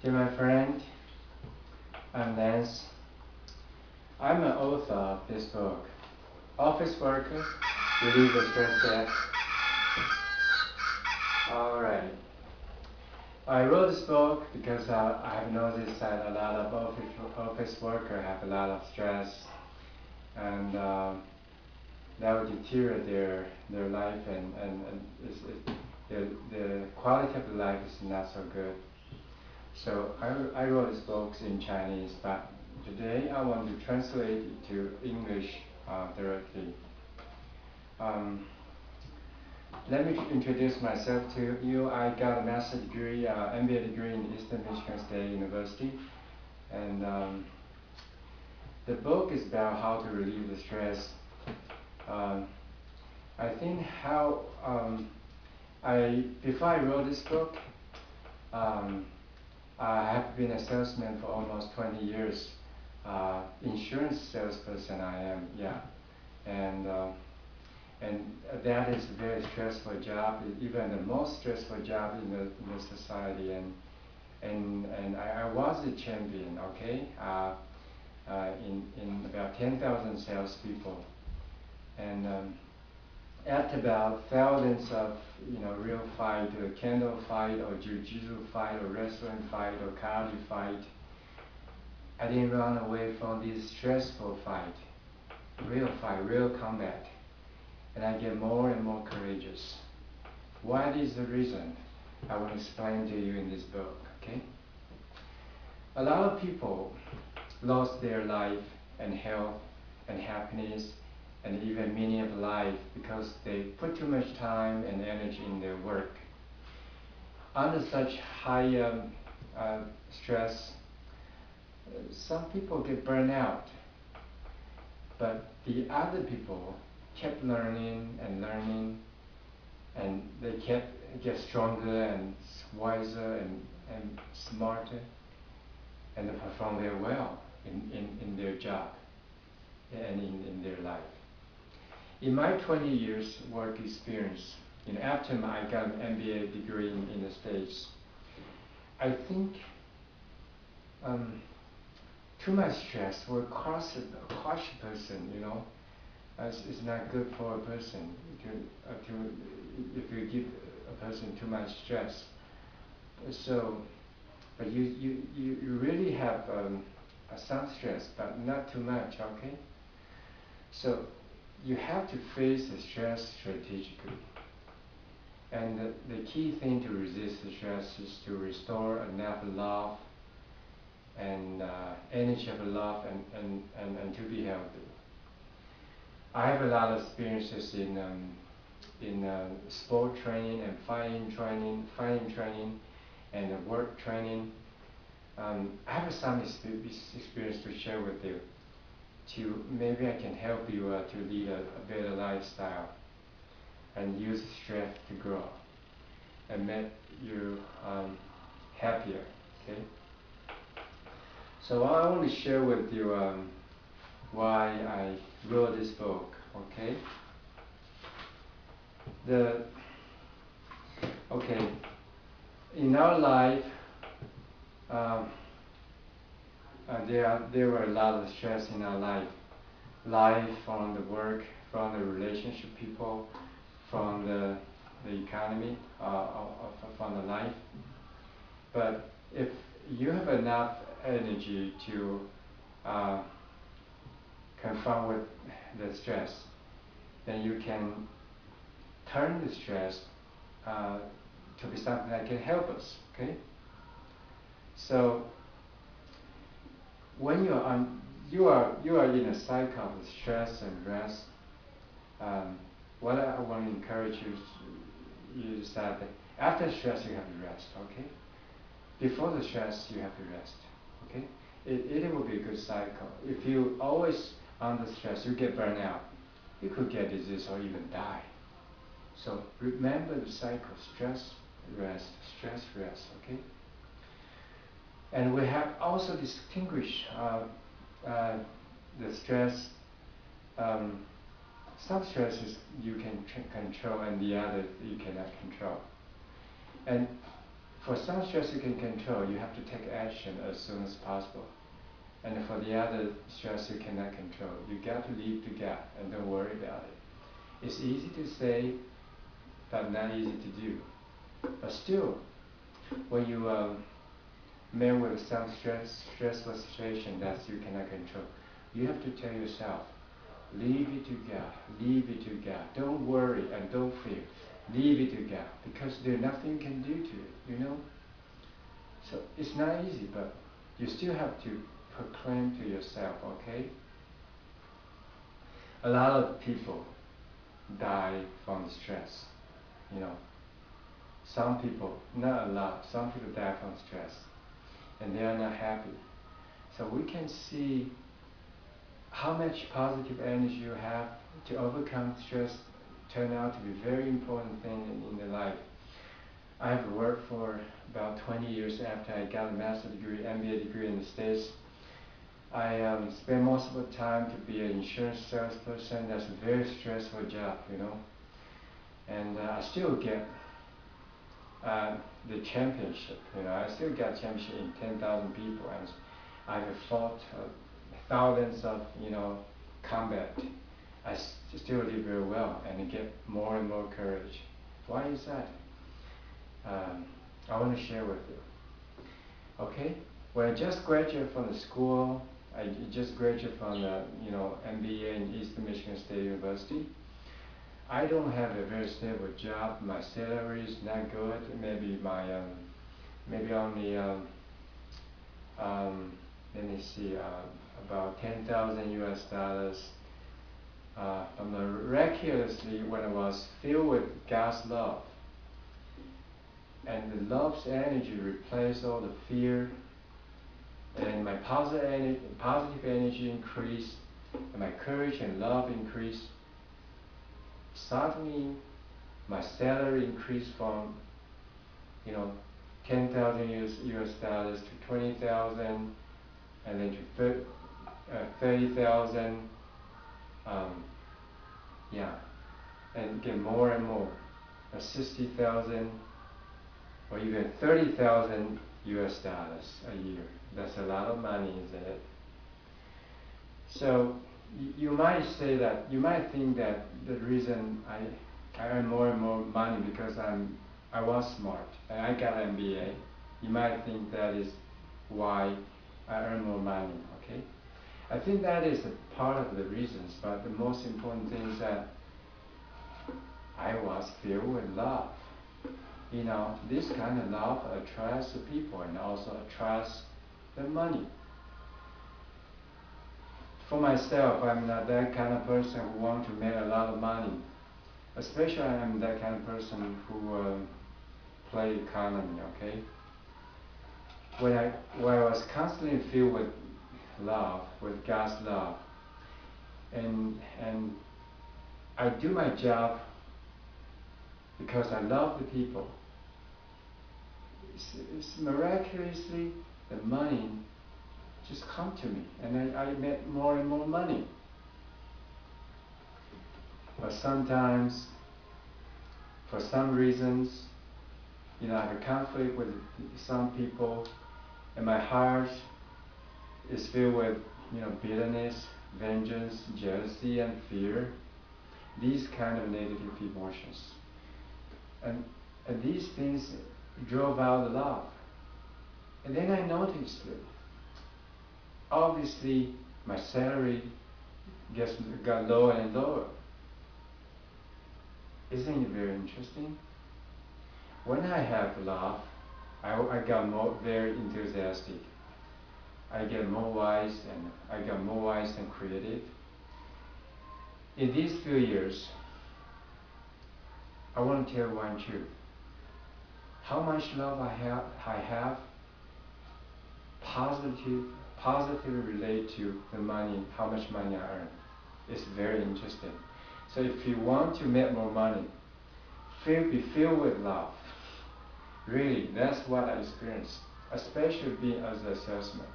Dear my friend, I'm Lance. I'm an author of this book, Office Worker, Relieve the Stress Gap. Alright. I wrote this book because I have noticed that a lot of office workers have a lot of stress, and that would deteriorate their life, and the quality of the life is not so good. So I wrote this book in Chinese, but today I want to translate it to English directly. Let me introduce myself to you. I got a master's degree, MBA degree in Eastern Michigan State University, and the book is about how to relieve the stress. I think how before I wrote this book, I have been a salesman for almost 20 years. Insurance salesperson I am, yeah, and that is a very stressful job, even the most stressful job in the society. And I was a champion, okay, in about 10,000 salespeople, and after about thousands of real fight, or kendo fight, or jiu-jitsu fight, or wrestling fight, or karate fight, I didn't run away from this stressful fight, real combat, and I get more and more courageous. What is the reason? I will explain to you in this book, okay? A lot of people lost their life and health and happiness and even meaning of life because they put too much time and energy in their work. Under such high stress, some people get burned out, but the other people kept learning, and they kept get stronger and wiser and smarter, and they perform very well in their job and in their life. In my 20 years work experience, after I got an MBA degree in the States, I think too much stress will cause a person, it's not good for a person if you give a person too much stress. So, but you really have some stress, but not too much, okay? So you have to face the stress strategically. And the key thing to resist the stress is to restore enough love and energy of love and to be healthy. I have a lot of experiences in sport training and fighting training, and work training. I have some experience to share with you. Maybe I can help you to lead a better lifestyle and use strength to grow and make you happier. Okay. So I want to share with you why I wrote this book. Okay. In our life, there were a lot of stress in our life from the work, from the relationship people, from the economy, from the life. But if you have enough energy to confront with the stress, then you can turn the stress to be something that can help us. Okay. So when you are in a cycle of stress and rest, what I want to encourage you is that after stress you have to rest. Okay. Before the stress you have to rest. Okay. It will be a good cycle. If you always under stress, you get burned out. You could get disease or even die. So remember the cycle: stress, rest, stress, rest. Okay. And we have also distinguished the stress. Some stresses you can control, and the other you cannot control. And For some stress you can control, you have to take action as soon as possible. And for the other stress you cannot control, you got to leave the gap and don't worry about it. It's easy to say, but not easy to do. But still, when you met with some stressful situation that you cannot control, you have to tell yourself, leave it to God, leave it to God. Don't worry and don't fear. Leave it to God, because there's nothing you can do to it, you know? So it's not easy, but you still have to proclaim to yourself, okay? A lot of people die from stress, you know. Some people, not a lot, some people die from stress, and they are not happy. So we can see how much positive energy you have to overcome stress turn out to be very important thing in the life. I have worked for about 20 years after I got a master's degree, MBA degree in the States. I spent most of the time to be an insurance salesperson. That's a very stressful job, you know. And I still get the championship, you know. I still got championship in 10,000 people, and I have fought thousands of, you know, combat. I still live very well and get more and more courage. Why is that? I want to share with you. Okay, when I just graduated from the school, I just graduated from the MBA in Eastern Michigan State University. I don't have a very stable job. My salary is not good. Maybe my maybe only let me see, about 10,000 US dollars. Miraculously, when I was filled with God's love, and the love's energy replaced all the fear, and my positive energy increased, and my courage and love increased. Suddenly, my salary increased from 10,000 US dollars to 20,000, and then to 30,000. Yeah, and get more and more, 60,000 or even 30,000 US dollars a year. That's a lot of money, isn't it? So you might say that, you might think that the reason I earn more and more money because I was smart and I got an MBA. You might think that is why I earn more money, okay? I think that is a part of the reasons, but the most important thing is that I was filled with love. You know, this kind of love attracts the people and also attracts the money. For myself, I'm not that kind of person who wants to make a lot of money. Especially I'm that kind of person who play economy, okay? When I was constantly filled with love, with God's love, and I do my job because I love the people. It's miraculously the money just come to me, and I make more and more money. But sometimes, for some reasons, I have a conflict with some people, and my heart is filled with, bitterness, vengeance, jealousy, and fear. These kind of negative emotions, and these things drove out the love. And then I noticed that obviously my salary got lower and lower. Isn't it very interesting? When I have love, I got very enthusiastic. I get more wise, and I got more wise and creative. In these few years, I want to tell one truth. How much love I have positively relate to the money, how much money I earn. It's very interesting. So if you want to make more money, be filled with love. Really, that's what I experienced, especially being as a salesman.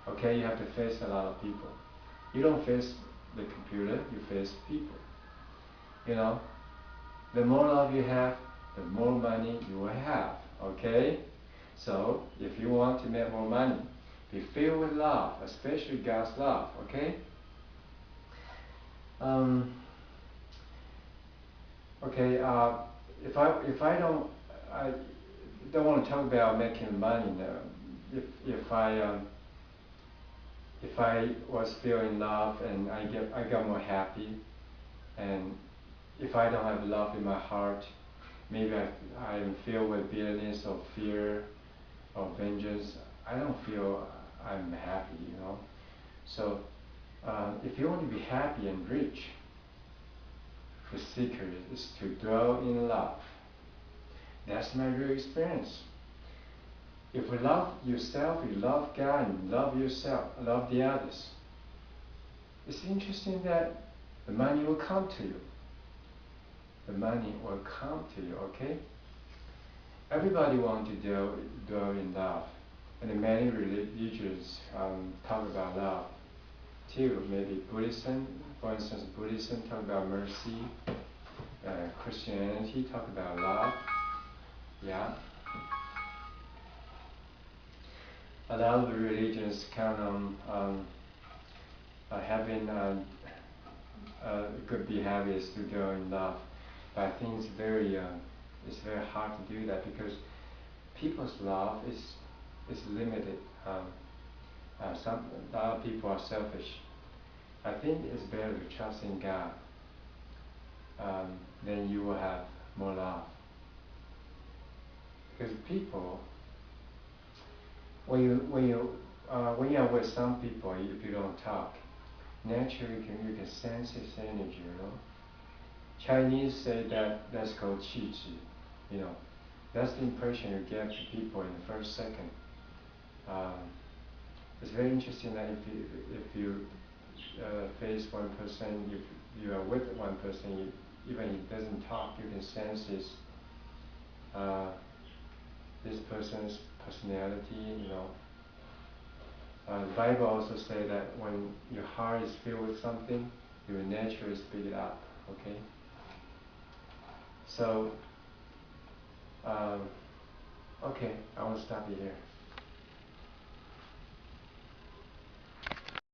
Okay, you have to face a lot of people. You don't face the computer, you face people. The more love you have, the more money you will have. Okay? So, if you want to make more money, be filled with love, especially God's love, okay? Okay, if I don't want to talk about making money now. If I was feeling love and I got more happy, and if I don't have love in my heart, maybe I'm filled with bitterness or fear or vengeance. I don't feel I'm happy, you know. So if you want to be happy and rich, the secret is to dwell in love. That's my real experience. If you love yourself, you love God, and love yourself, love the others, it's interesting that the money will come to you. The money will come to you, okay? Everybody wants to dwell in love. And many religions talk about love too. Maybe Buddhism, for instance, Buddhism talk about mercy. Christianity talk about love. Yeah. A lot of the religions count on having good behaviors to go in love. But I think it's very hard to do that because people's love is limited. A lot of people are selfish. I think it's better to trust in God. Then you will have more love. Because people, when you are with some people, if you don't talk, naturally you can sense his energy. You know, Chinese say that's called qi zhi. You know, that's the impression you get to people in the first second. It's very interesting that if you face one person, if you are with one person, even if he doesn't talk, you can sense this person's personality. You know, the Bible also say that when your heart is filled with something, you will naturally speak it up. Okay. So, okay, I will stop you here.